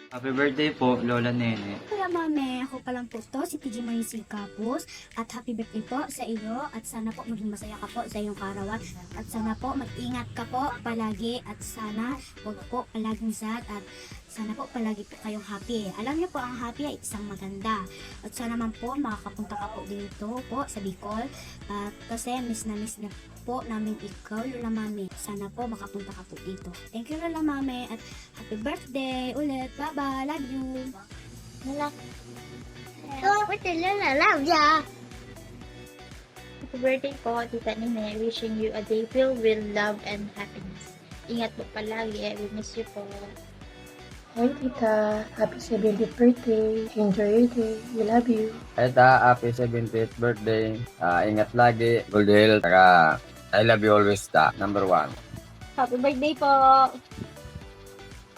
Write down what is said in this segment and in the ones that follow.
Happy birthday po, Lola Nene. Kaya mame, ako pa lang po to, si PG Maricel Capus. At happy birthday po sa iyo. At sana po maging masaya ka po sa iyong karawan. At sana po mag-ingat ka po palagi. At sana huwag po palaging sad. At sana po palagi po kayong happy. Alam niyo po, ang happy ay isang maganda. At sana naman po makakapunta ka po dito po sa Bicol. At kasi miss na po namin ikaw, Lola Mami. Sana po makapunta ka po dito. Thank you, Lola Mami. At happy birthday ulit. Bye-bye. Love you. Love ya. Happy birthday po, Tita Nene. Wishing you a day filled with love and happiness. Ingat po palagi. We miss you po. Hi Tita, happy 70th birthday. Enjoy your day. We love you. Eta, happy 70th birthday. Ingat lagi. Good health. Saka, I love you always, ta. Number 1. Happy birthday po.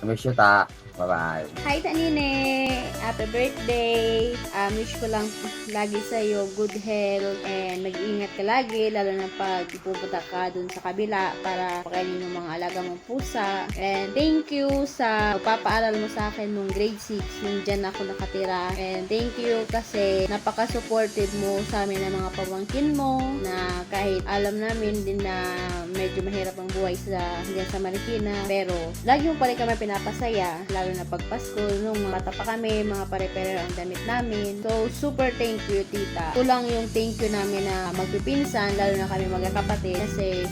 Miss you, ta. Bye-bye. Hi Tanine! Happy birthday! Wish ko lang lagi sa'yo good health and mag-iingat ka lagi, lalo na pag pupunta ka dun sa kabila para pakainin yung mga alaga mong pusa. And thank you sa papaaral mo sa akin nung grade 6, nung dyan ako nakatira. And thank you kasi napaka-supportive mo sa amin ng mga pamangkin mo na kahit alam namin din na medyo mahirap ang buhay dyan sa Marikina. Pero lagi mo pa rin kami pinapasaya, lalo na pag Pasko, nung bata pa kami, mga pare-pare ang damit namin. So, super thank you, tita. Kulang yung thank you namin na magpipinsan, lalo na kami magkakapatid. Kasi,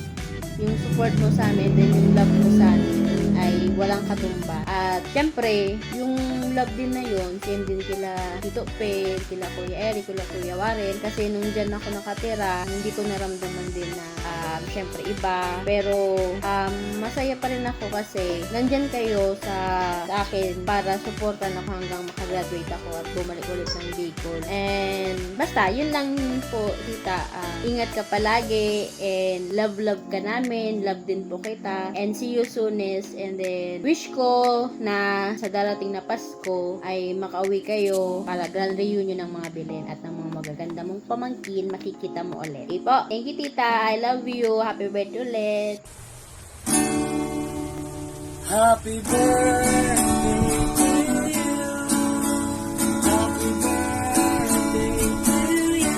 yung support mo sa amin, then yung love mo sa amin, ay walang katumba. At, syempre, yung love din na yun, same din kila Tito Ped, kila Kuya Eric, kila Kuya Warren. Kasi, nung dyan ako nakatira, hindi ko naramdaman din na, syempre, iba. Pero, masaya pa rin ako kasi, nandyan kayo sa akin para supportan ako hanggang makagraduate ako at bumalik ulit ng Bicol. And basta, yun lang po, tita. Ingat ka palagi and love ka namin. Love din po kita. And see you soonest. And then, wish ko na sa darating na Pasko ay makauwi kayo para grand reunion ng mga bilin at ng mga magaganda mong pamangkin, makikita mo ulit. Okay po. Thank you, tita. I love you. Happy birthday ulit. Happy birthday to you. Happy birthday to you.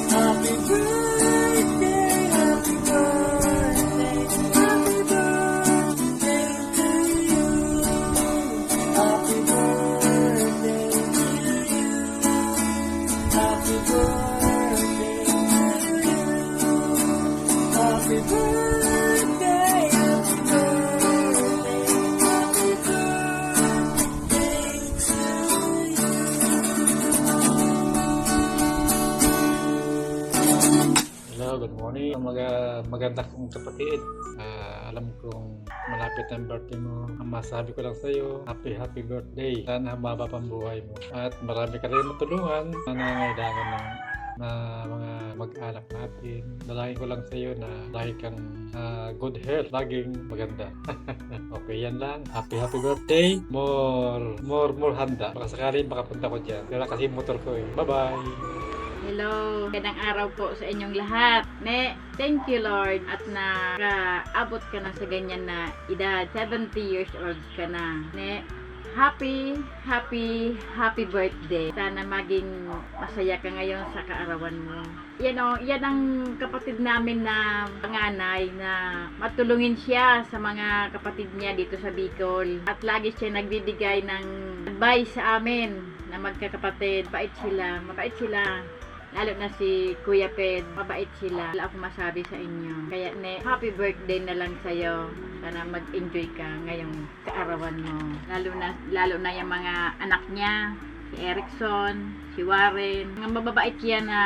Happy birthday, happy birthday, happy birthday to you. Happy birthday to you. Happy birthday to you. Happy birthday. Good morning, maganda kong kapatid. Alam kong malapit ang birthday mo. Ang masabi ko lang sa iyo, happy birthday. Sana mababa pang buhay mo. At marami ka rin matulungan na nangangailangan ng na mga mag-anak natin. Dalangin ko lang sa iyo na lagi kang good health, laging maganda. Okay, yan lang. Happy birthday. More handa. Baka sakaling makapunta ko dyan. Kaya kasi motor ko eh. Bye-bye. Hello, magandang araw po sa inyong lahat. Thank you Lord at nakaabot ka na sa ganyan na edad, 70 years old ka na. Happy birthday. Sana maging masaya ka ngayon sa kaarawan mo. Yan ang kapatid namin na panganay na matulungin siya sa mga kapatid niya dito sa Bicol. At lagi siya nagbibigay ng advice sa amin na magkakapatid. Mabait sila. Lalo na si Kuya Ped, mabait sila. Wala akong masabi sa inyo. Kaya happy birthday na lang sa'yo. Sana mag-enjoy ka ngayong kaarawan mo. Lalo na yung mga anak niya, si Erickson, si Warren. Mga mababait yan na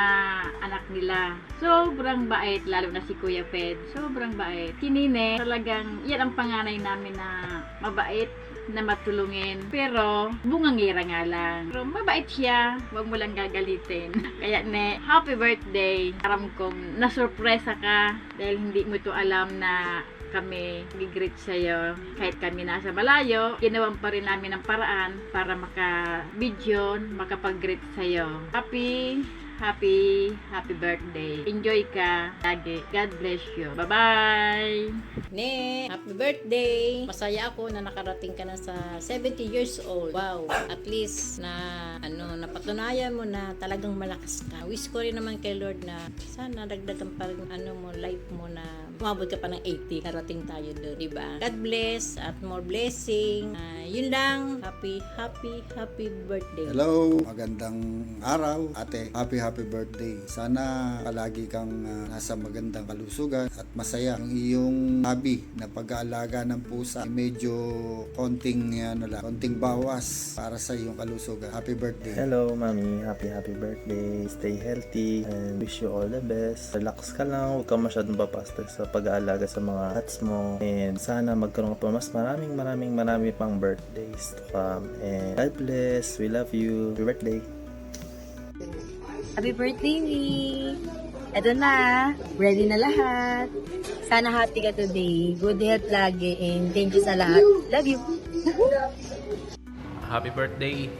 anak nila. Sobrang bait, lalo na si Kuya Ped. Sobrang bait. Si Nine, talagang yan ang panganay namin na mabait, na matulungin. Pero, bungangira nga lang. Pero, mabait siya. Huwag mo lang gagalitin. Kaya, happy birthday. Aram kong nasurpresa ka dahil hindi mo to alam na kami gigreet sa'yo. Kahit kami nasa malayo, ginawan pa rin namin ang paraan para maka-video, makapag-greet sa'yo. happy birthday. Enjoy ka lagi. God bless you. Bye-bye! Ne, happy birthday! Masaya ako na nakarating ka na sa 70 years old. Wow! At least na napatunayan mo na talagang malakas ka. Wish ko rin naman kay Lord na sana dagdagan pa rin life mo na umabot ka pa ng 80. Karating tayo doon, diba? God bless at more blessing. Yun lang. Happy birthday. Hello, magandang araw ate. Happy birthday. Sana palagi kang nasa magandang kalusugan at masaya ang iyong hobby na pag-aalaga ng pusa. Medyo konting bawas para sa iyong kalusugan. Happy birthday. Hello, Mami. Happy birthday. Stay healthy and wish you all the best. Relax ka lang. Huwag ka masyadong papasta sa pag-aalaga sa mga cats mo. And sana magkaroon ka pa mas marami pang birthdays to come. And God bless. We love you. Happy birthday. Happy birthday, Mi! Eto na, ready na lahat. Sana happy ka today. Good health lagi and thank you sa lahat. Love you! Happy birthday,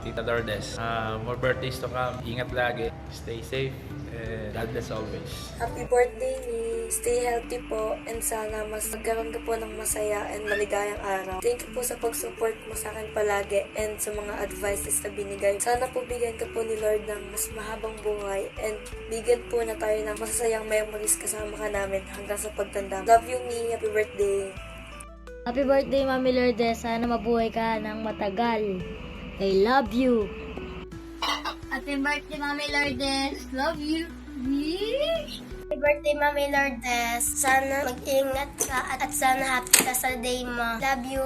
Tita Lourdes. More birthdays to come. Ingat lagi. Stay safe. And God bless always. Happy birthday, Mi! Stay healthy po and sana mas magkaroon ka po ng masaya and maligayang araw. Thank you po sa pag-support mo sa akin palagi and sa mga advices na binigay. Sana po bigyan ka po ni Lord ng mas mahabang buhay and bigyan po na tayo ng masasayang memories kasama ka namin hanggang sa pagtanda. Love you, Mi! Happy birthday! Happy birthday, Mami Lourdes. Sana mabuhay ka ng matagal. I love you. Happy birthday, Mami Lourdes. Love you. Happy birthday, Mami Lourdes. Sana mag-ingat ka at sana happy ka sa day mo. Love you.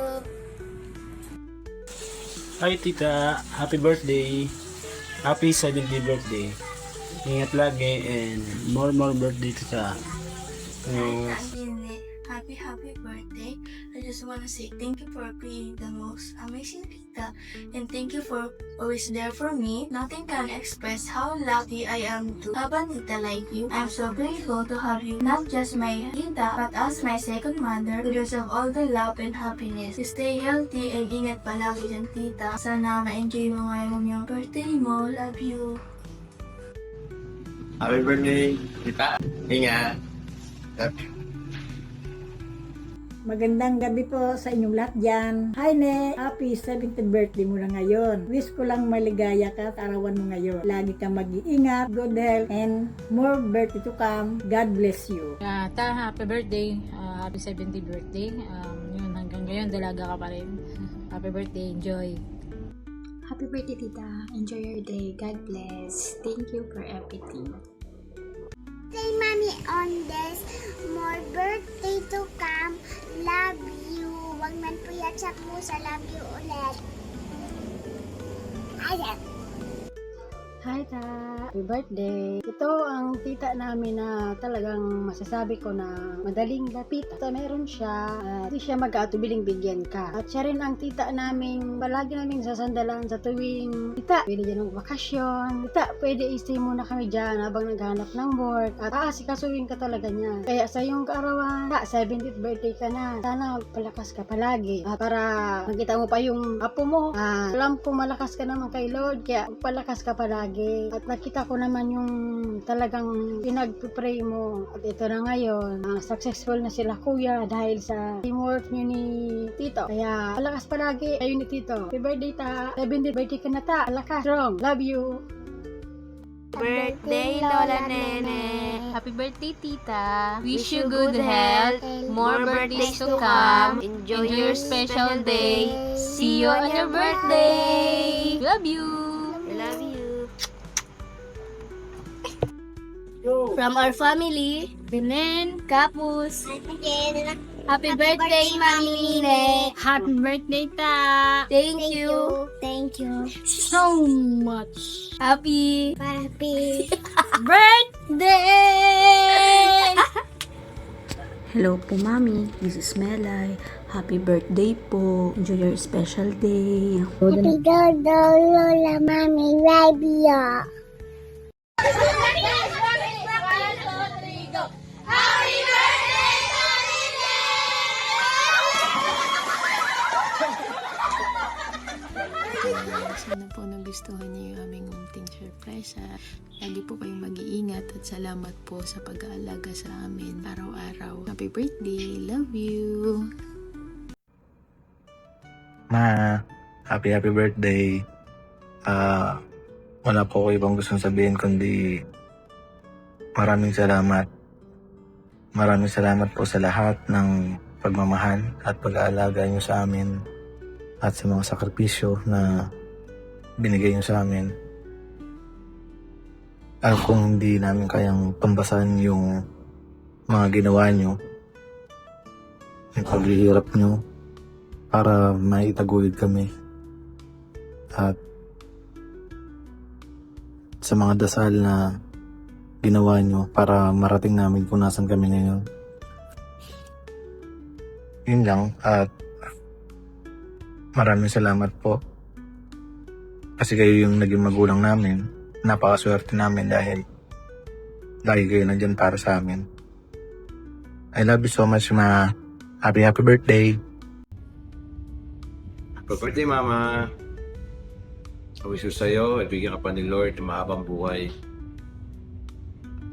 Hi, Tita. Happy birthday. Happy 70th birthday. Ingat lagi and more birthday to ka. Happy birthday. I just want to say thank you for being the most amazing tita and thank you for always there for me. Nothing can express how lucky I am to have a tita like you. I'm so grateful to have you, not just my tita but as my second mother. You deserve all the love and happiness. Stay healthy and ingat palagi dyan, tita. Sana ma-enjoy mo ngayon yung birthday mo. Love you. Happy birthday, Tita. Ingat. Love you. Magandang gabi po sa inyong lahat dyan. Hi Ne! Happy 70th birthday mo na ngayon. Wish ko lang maligaya ka sa arawan mo ngayon. Lagi kang mag-iingat, good health, and more birthday to come. God bless you. Happy birthday. Happy 70th birthday. Yun, hanggang ngayon, dalaga ka pa rin. Happy birthday. Enjoy. Happy birthday, Tita. Enjoy your day. God bless. Thank you for everything. Say Mami on this. More birthday to come. Love you. Wag man puyat sa pusa. Love you ulit. Ayan. Hi Ta! Happy birthday! Ito ang tita namin na talagang masasabi ko na madaling lapit. At meron siya, hindi siya mag-aatubiling bigyan ka. At siya rin ang tita namin, palagi namin sasandalan sa tuwing tita, pwede dyan mag-bakasyon. Tita, pwede i-stay muna kami dyan habang naghanap ng work. At aasikasuhin ka talaga niya. Kaya sa iyong kaarawan, 70th birthday ka na. Sana palakas ka palagi. At para makita mo pa yung apo mo, alam ko malakas ka naman kay Lord, kaya palakas ka palagi. At nakita ko naman yung talagang pinag-pray mo. At ito na ngayon, successful na sila kuya dahil sa teamwork nyo ni Tito. Kaya palakas palagi kayo ni Tito. Happy birthday Ta! 70th birthday ka na Ta! Palakas! Strong! Love you! Birthday, Lola Nene. Happy birthday, Tita. Wish you good health, more birthdays to come. Enjoy your special day. See you on your birthday. Love you. Love you. From our family, Belen, Kapus. Happy birthday, Mami Nene. Happy birthday, Ta. Thank you. Thank you So much. Happy birthday. Hello po, Mami. This is Melay. Happy birthday po. Enjoy your special day. Happy birthday, Lola Mami. Love you. Sana po nagustuhan niyo yung aming munting surprise. Lagi po kayong mag-iingat at salamat po sa pag-aalaga sa amin araw-araw. Happy birthday! Love you! Ma, happy birthday. Wala po ko ibang gustong sabihin kundi maraming salamat. Maraming salamat po sa lahat ng pagmamahal at pag-aalaga niyo sa amin at sa mga sakripisyo na binigay niyo sa amin. At kung hindi namin kayang tumbasan yung mga ginawa niyo, yung paghihirap niyo para maitaguyod kami at sa mga dasal na ginawa nyo para marating namin kung nasan kami ngayon. Yun lang, at maraming salamat po kasi kayo yung naging magulang namin. Napakaswerte namin dahil lagi kayo nandyan para sa amin. I love you so much, Ma. Happy birthday! Happy birthday, Mama! Wish ko sa'yo, ibigyan ka pa ni Lord ng mahabang buhay.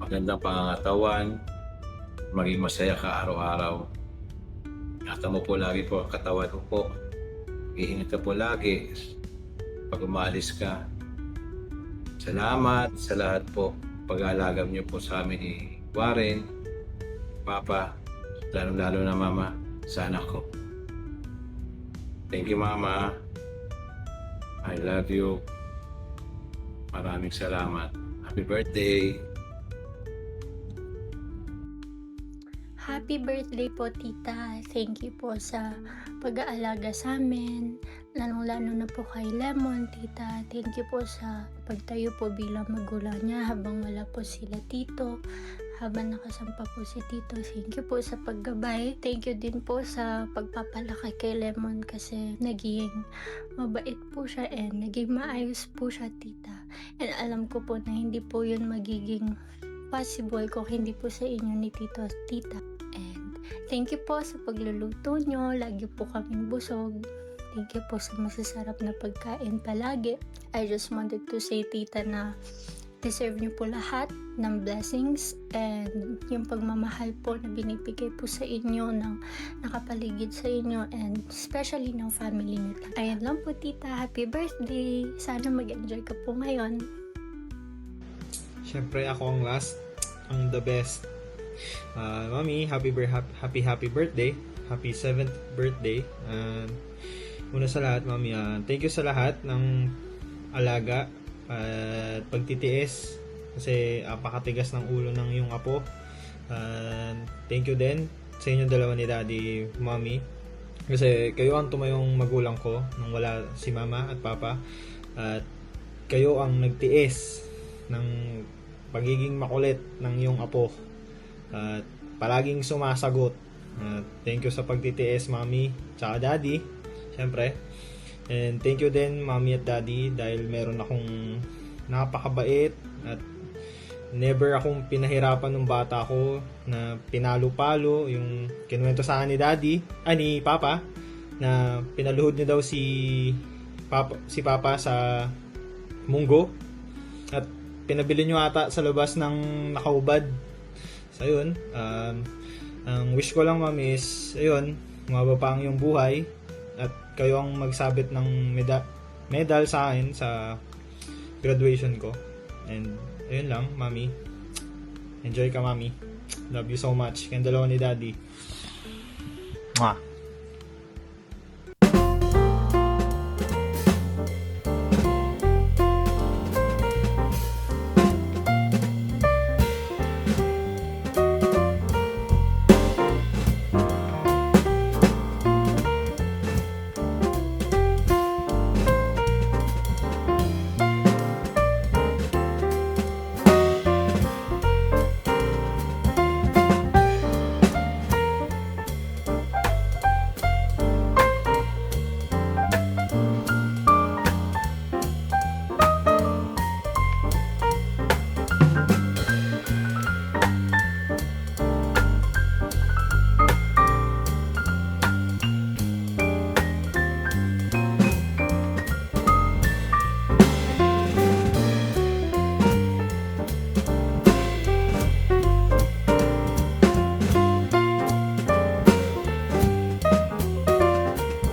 Magandang pangangatawan, maging masaya ka araw-araw. Ingatan mo po lagi po ang katawan mo po. Iingat ka po lagi pag umaalis ka. Salamat sa lahat po. Pag-aalaga niyo po sa amin ni Warren, Papa, lalo-lalo na Mama, sa anak ko. Thank you, Mama. I love you. Maraming salamat. Happy birthday. Happy birthday po, Tita. Thank you po sa pag-aalaga sa amin. Lalong-lalo na po kay Lemon, Tita. Thank you po sa pagtayo po bilang magulang niya habang wala po sila Tito. Habang nakasampa po si Tito, thank you po sa paggabay. Thank you din po sa pagpapalaki kay Lemon kasi naging mabait po siya and naging maayos po siya, Tita. And alam ko po na hindi po yun magiging possible kung hindi po sa inyo ni Tito at Tita. And thank you po sa pagluluto nyo. Lagi po kaming busog. Thank you po sa masasarap na pagkain palagi. I just wanted to say, Tita, na deserve niyo po lahat ng blessings and yung pagmamahal po na binibigay po sa inyo ng nakapaligid sa inyo and especially ng family niyo. Ayan lang po, Tita. Happy birthday! Sana mag-enjoy ka po ngayon. Siyempre ako ang last, ang the best. Mami, happy birthday. Happy 7th birthday. Una sa lahat, Mami, thank you sa lahat ng alaga at pagtitiis kasi apakatigas ng ulo ng iyong apo. Thank you din sa inyong dalawa ni Daddy, Mommy, kasi kayo ang tumayong magulang ko nung wala si Mama at Papa, at kayo ang nagtiis ng pagiging makulit ng iyong apo at palaging sumasagot. Thank you sa pagtitiis, Mommy tsaka Daddy, syempre. And thank you din, Mommy at Daddy, dahil meron akong napakabait at never akong pinahirapan ng bata ko na pinalo-palo. Yung kinuwento sa akin ni Daddy, ni Papa, na pinaluhod niya daw si Papa sa munggo at pinabili niyo ata sa labas ng nakaubad. So yun, ang wish ko lang, Mami, is ayun, umaba pa ang iyong buhay at kayo ang magsabit ng medal sa akin sa graduation ko. And ayun lang, Mami. Enjoy ka, Mami. Love you so much. Kayong dalawa ni Daddy. Mwah.